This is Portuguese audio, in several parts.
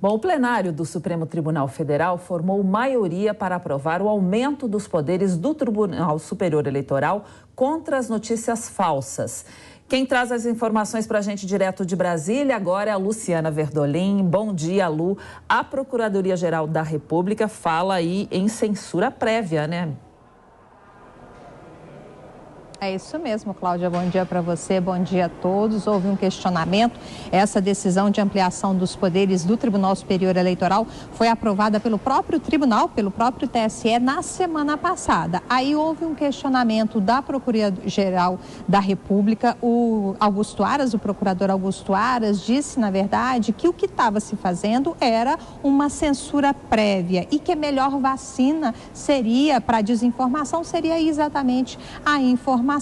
Bom, o plenário do Supremo Tribunal Federal formou maioria para aprovar o aumento dos poderes do Tribunal Superior Eleitoral contra as notícias falsas. Quem traz as informações para a gente direto de Brasília agora é a Luciana Verdolim. Bom dia, Lu. A Procuradoria-Geral da República fala aí em censura prévia, né? É isso mesmo, Cláudia. Bom dia para você, bom dia a todos. Houve um questionamento. Essa decisão de ampliação dos poderes do Tribunal Superior Eleitoral foi aprovada pelo próprio tribunal, pelo próprio TSE, na semana passada. Aí houve um questionamento da Procuradoria-Geral da República. O Augusto Aras, o procurador Augusto Aras, disse, na verdade, que o que estava se fazendo era uma censura prévia e que a melhor vacina seria para a desinformação, seria exatamente a informação.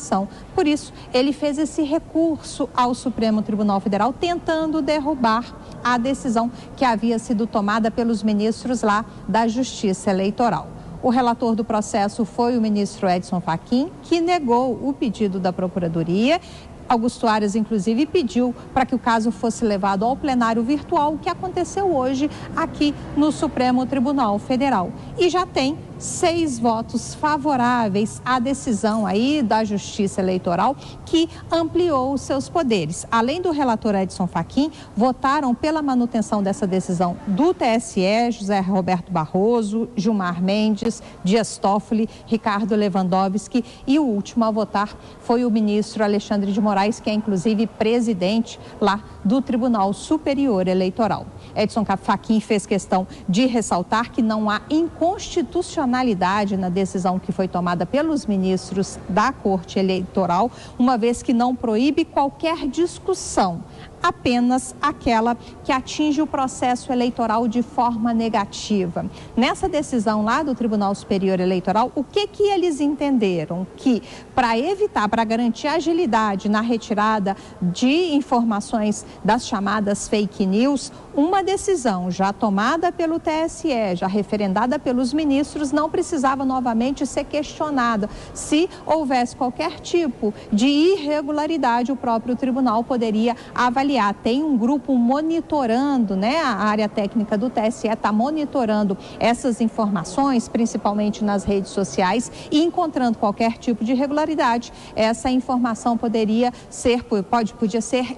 Por isso, ele fez esse recurso ao Supremo Tribunal Federal, tentando derrubar a decisão que havia sido tomada pelos ministros lá da Justiça Eleitoral. O relator do processo foi o ministro Edson Fachin, que negou o pedido da Procuradoria. Augusto Aras, inclusive, pediu para que o caso fosse levado ao plenário virtual, o que aconteceu hoje aqui no Supremo Tribunal Federal. E já tem 6 votos favoráveis à decisão aí da Justiça Eleitoral, que ampliou os seus poderes. Além do relator Edson Fachin, votaram pela manutenção dessa decisão do TSE, José Roberto Barroso, Gilmar Mendes, Dias Toffoli, Ricardo Lewandowski, e o último a votar foi o ministro Alexandre de Moraes, que é inclusive presidente lá do Tribunal Superior Eleitoral. Edson Fachin fez questão de ressaltar que não há inconstitucionalidade na decisão que foi tomada pelos ministros da Corte Eleitoral, uma vez que não proíbe qualquer discussão, apenas aquela que atinge o processo eleitoral de forma negativa. Nessa decisão lá do Tribunal Superior Eleitoral, o que eles entenderam? Que para evitar, para garantir agilidade na retirada de informações das chamadas fake news, uma decisão já tomada pelo TSE, já referendada pelos ministros, não precisava novamente ser questionada. Se houvesse qualquer tipo de irregularidade, o próprio tribunal poderia avaliar. Tem um grupo monitorando, né? A área técnica do TSE está monitorando essas informações, principalmente nas redes sociais, e encontrando qualquer tipo de irregularidade, essa informação podia ser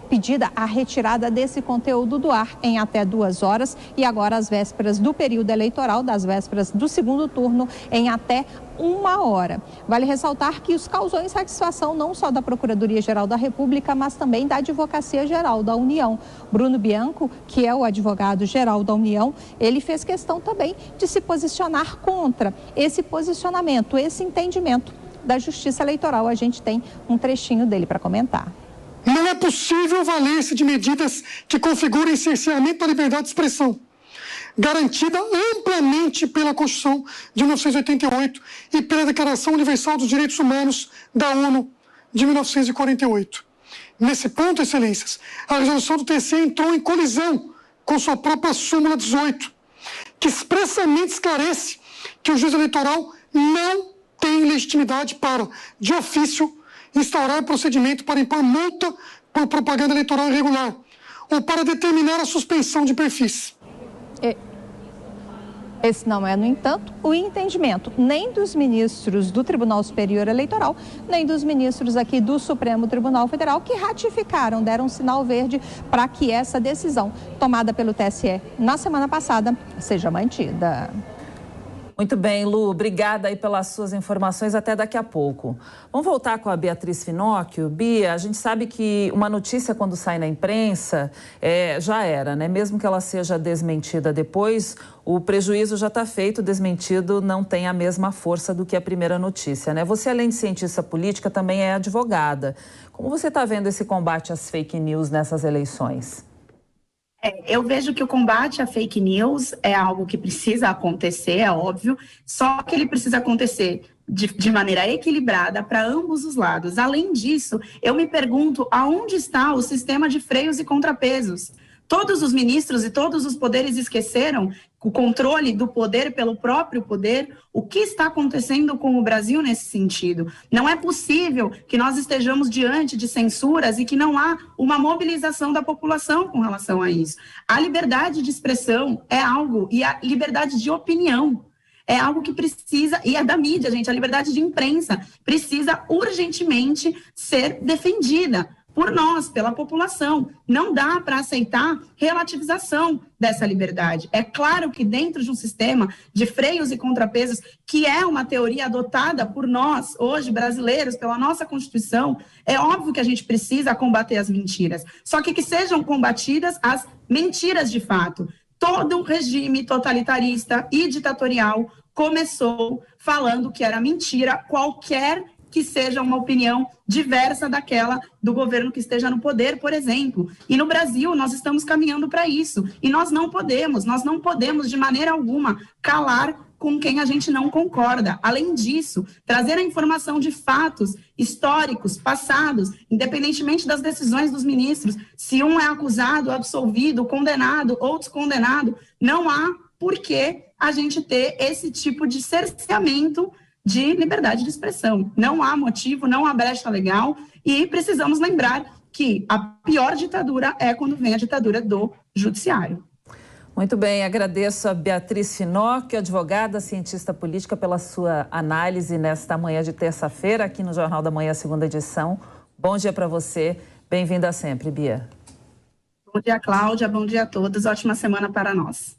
pedida a retirada desse conteúdo do ar em até 2 horas, e agora às vésperas do período eleitoral, das vésperas do segundo turno, em até 1 hora. Vale ressaltar que isso causou insatisfação não só da Procuradoria-Geral da República, mas também da Advocacia-Geral da União. Bruno Bianco, que é o advogado-geral da União, ele fez questão também de se posicionar contra esse posicionamento, esse entendimento da Justiça Eleitoral. A gente tem um trechinho dele para comentar. Não é possível valer-se de medidas que configurem cerceamento da liberdade de expressão, garantida amplamente pela Constituição de 1988 e pela Declaração Universal dos Direitos Humanos da ONU de 1948. Nesse ponto, excelências, a resolução do TSE entrou em colisão com sua própria súmula 18, que expressamente esclarece que o juiz eleitoral não tem legitimidade para, de ofício, instaurar procedimento para impor multa por propaganda eleitoral irregular ou para determinar a suspensão de perfis. Esse não é, no entanto, o entendimento nem dos ministros do Tribunal Superior Eleitoral, nem dos ministros aqui do Supremo Tribunal Federal, que ratificaram, deram um sinal verde para que essa decisão tomada pelo TSE na semana passada seja mantida. Muito bem, Lu, obrigada aí pelas suas informações, até daqui a pouco. Vamos voltar com a Beatriz Finocchio. Bia, a gente sabe que uma notícia quando sai na imprensa já era, né? Mesmo que ela seja desmentida depois, o prejuízo já está feito, o desmentido não tem a mesma força do que a primeira notícia, né? Você, além de cientista política, também é advogada. Como você está vendo esse combate às fake news nessas eleições? Eu vejo que o combate à fake news é algo que precisa acontecer, é óbvio, só que ele precisa acontecer de maneira equilibrada para ambos os lados. Além disso, eu me pergunto aonde está o sistema de freios e contrapesos. Todos os ministros e todos os poderes esqueceram o controle do poder pelo próprio poder. O que está acontecendo com o Brasil nesse sentido? Não é possível que nós estejamos diante de censuras e que não há uma mobilização da população com relação a isso. A liberdade de expressão é algo, e a liberdade de opinião é algo que precisa, e é da mídia, gente, a liberdade de imprensa precisa urgentemente ser defendida por nós, pela população. Não dá para aceitar relativização dessa liberdade. É claro que dentro de um sistema de freios e contrapesos, que é uma teoria adotada por nós, hoje, brasileiros, pela nossa Constituição, é óbvio que a gente precisa combater as mentiras. Só que sejam combatidas as mentiras de fato. Todo um regime totalitarista e ditatorial começou falando que era mentira qualquer que seja uma opinião diversa daquela do governo que esteja no poder, por exemplo. E no Brasil, nós estamos caminhando para isso. E nós não podemos de maneira alguma calar com quem a gente não concorda. Além disso, trazer a informação de fatos históricos, passados, independentemente das decisões dos ministros, se um é acusado, absolvido, condenado ou descondenado, não há por que a gente ter esse tipo de cerceamento de liberdade de expressão. Não há motivo, não há brecha legal, e precisamos lembrar que a pior ditadura é quando vem a ditadura do judiciário. Muito bem, agradeço a Beatriz Finocchio, advogada, cientista política, pela sua análise nesta manhã de terça-feira aqui no Jornal da Manhã, segunda edição. Bom dia para você, bem-vinda sempre, Bia. Bom dia, Cláudia, bom dia a todos, ótima semana para nós.